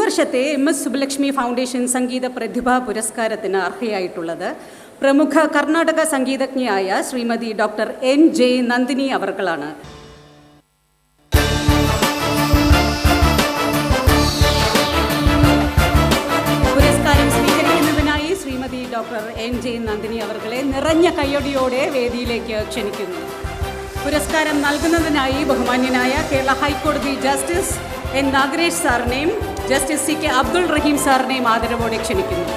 വർഷത്തെ MS Subbulakshmi foundation സംഗീത പ്രതിഭാ പുരസ്കാരത്തിന് അർഹയായിട്ടുള്ളത് പ്രമുഖ കർണാടക സംഗീതജ്ഞയായ ശ്രീമതി ഡോക്ടർ NJ നന്ദിനി അവർകളാണ്. പുരസ്കാരം സ്വീകരിക്കുന്നതിനായി ശ്രീമതി ഡോക്ടർ NJ നന്ദിനി അവർകളെ നിറഞ്ഞ കയ്യടിയോടെ വേദിയിലേക്ക് ക്ഷണിക്കുന്നു. പുരസ്കാരം നൽകുന്നതിനായി ബഹുമാന്യനായ കേരള ഹൈക്കോടതി ജസ്റ്റിസ് N. നാഗരേഷ് സാറിനെയും ജസ്റ്റിസ് CK അബ്ദുൾ റഹീം സാറിനെയും ആദരവോടെ ക്ഷണിക്കുന്നു.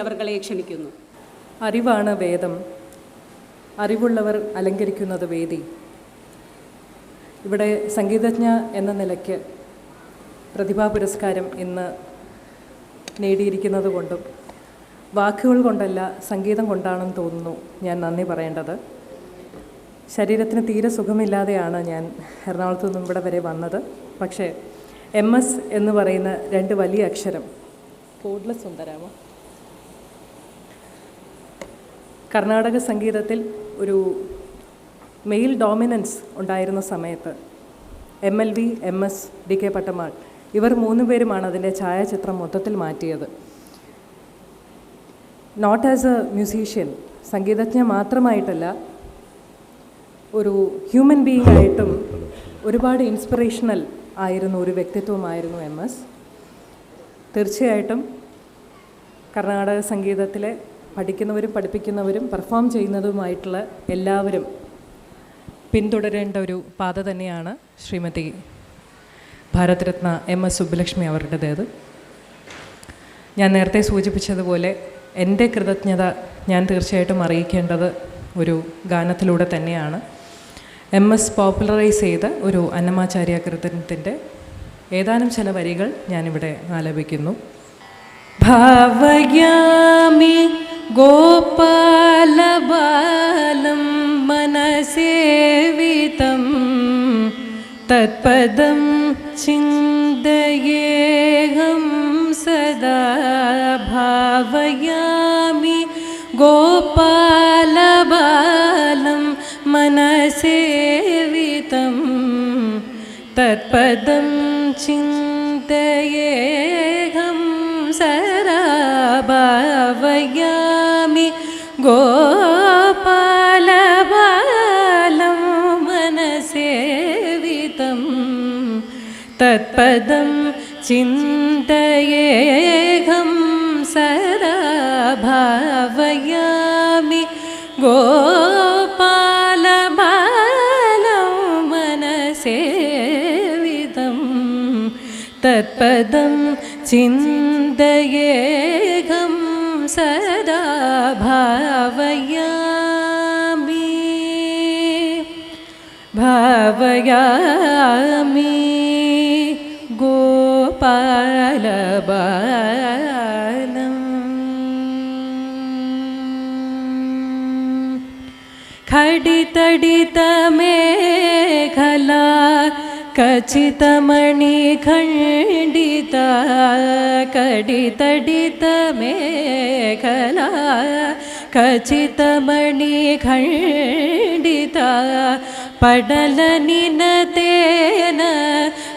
അവർകളെ ക്ഷണിക്കുന്നു. അറിവാണ് വേദം, അറിവുള്ളവർ അലങ്കരിക്കുന്നത് വേദി. ഇവിടെ സംഗീതജ്ഞ എന്ന നിലയ്ക്ക് പ്രതിഭാ പുരസ്കാരം ഇന്ന് നേടിയിരിക്കുന്നത് കൊണ്ടും വാക്കുകൾ കൊണ്ടല്ല സംഗീതം കൊണ്ടാണെന്ന് തോന്നുന്നു ഞാൻ നന്ദി പറയേണ്ടത്. ശരീരത്തിന് തീരെ സുഖമില്ലാതെയാണ് ഞാൻ എറണാകുളത്തു നിന്നും ഇവിടെ വരെ വന്നത്. പക്ഷേ MS എന്ന് പറയുന്ന രണ്ട് വലിയ അക്ഷരം കോഡ്ലെസ് ഉണ്ടരാമോ? കർണാടക സംഗീതത്തിൽ ഒരു മെയിൽ ഡോമിനൻസ് ഉണ്ടായിരുന്ന സമയത്ത് MLV, MS, DK പട്ടമാൾ ഇവർ മൂന്നുപേരുമാണ് അതിൻ്റെ ഛായാചിത്രം മൊത്തത്തിൽ മാറ്റിയത്. നോട്ട് ആസ് എ മ്യൂസീഷ്യൻ, സംഗീതജ്ഞ മാത്രമായിട്ടല്ല, ഒരു ഹ്യൂമൻ ബീയിങ് ആയിട്ടും ഒരുപാട് ഇൻസ്പിറേഷണൽ ആയിരുന്ന ഒരു വ്യക്തിത്വമായിരുന്നു MS. തീർച്ചയായിട്ടും കർണാടക സംഗീതത്തിലെ പഠിക്കുന്നവരും പഠിപ്പിക്കുന്നവരും പെർഫോം ചെയ്യുന്നതുമായിട്ടുള്ള എല്ലാവരും പിന്തുടരേണ്ട ഒരു പാത തന്നെയാണ് ശ്രീമതി ഭാരതരത്ന MS സുബ്ബലക്ഷ്മി അവരുടേത്. ഞാൻ നേരത്തെ സൂചിപ്പിച്ചതുപോലെ എൻ്റെ കൃതജ്ഞത ഞാൻ തീർച്ചയായിട്ടും അറിയിക്കേണ്ടത് ഒരു ഗാനത്തിലൂടെ തന്നെയാണ്. MS പോപ്പുലറൈസ് ചെയ്ത ഒരു അന്നമാചാര്യ കീർത്തനത്തിൻ്റെ ഏതാനും ചില വരികൾ ഞാനിവിടെ ആലപിക്കുന്നു. ഭാവയാമി ഗോപാലബാലം മനസേവിതം തത്പദം ചിന്തയേഹം സദാ. ഭാവയാമി ഗോപാലബാലം മനസേവിതം തത്പദം ചിന്തയേഹം സദാ. ഭാവയാമി ഗോപാലബാലം മനസേവിതം തത്പദം ചിന്തയേഹം സദാ. ഭാവയാമി ഗോപാലബാലം മനസേവിതം തത്പദം ചിന്തയേഹം സദാ. ഭാവയാമി ഭാവയാമി ഗോപാലബാലം. ഖടിതടിതമേഖലാ ಖಚಿತಮಣಿಖಂಡಿತ ಕಡಿತಡಿತಮೇಖಲಾ ಖಚಿತಮಣಿಖಂಡಿತ ಪಡಲನಿನತೇನ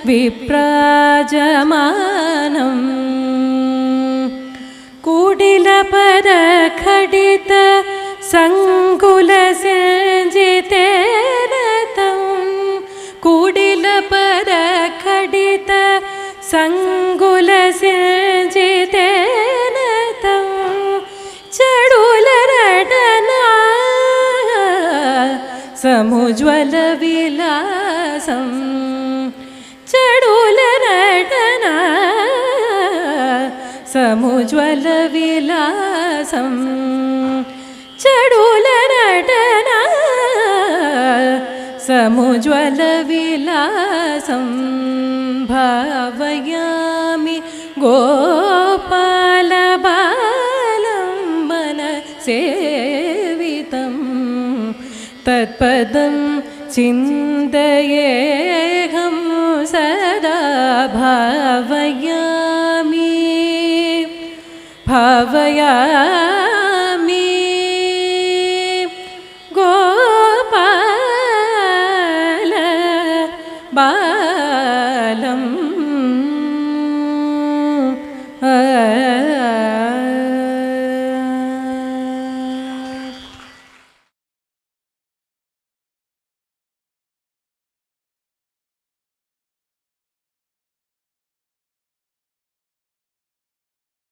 ವಿಪ್ರಾಜಮಾನಂ ಕೂಡಿಲಪದ ಖಡಿತ ಸಂಕುಲಸಂಜಿತೇನ ತಂ ಕೂಡಿಲಪದ ಖಡಿತ ಸಂಕುಲಸಂಜಿತೇನ ತಂ ಚಡುಲರಡನ ಸಮುಜ್ವಲ ವಿಲಾಸಂ ಚಡುಲರಡನ ಸಮುಜ್ವಲ ವಿಲಾಸಂ ചടുലനടന സമുജ്വലവിലാസം ഭാവയാമി ഗോപാലബാലംബന സേവിതം തത്പദം ചിന്തയേഹം സദാ ഭാവയാമി ഭാവയാമി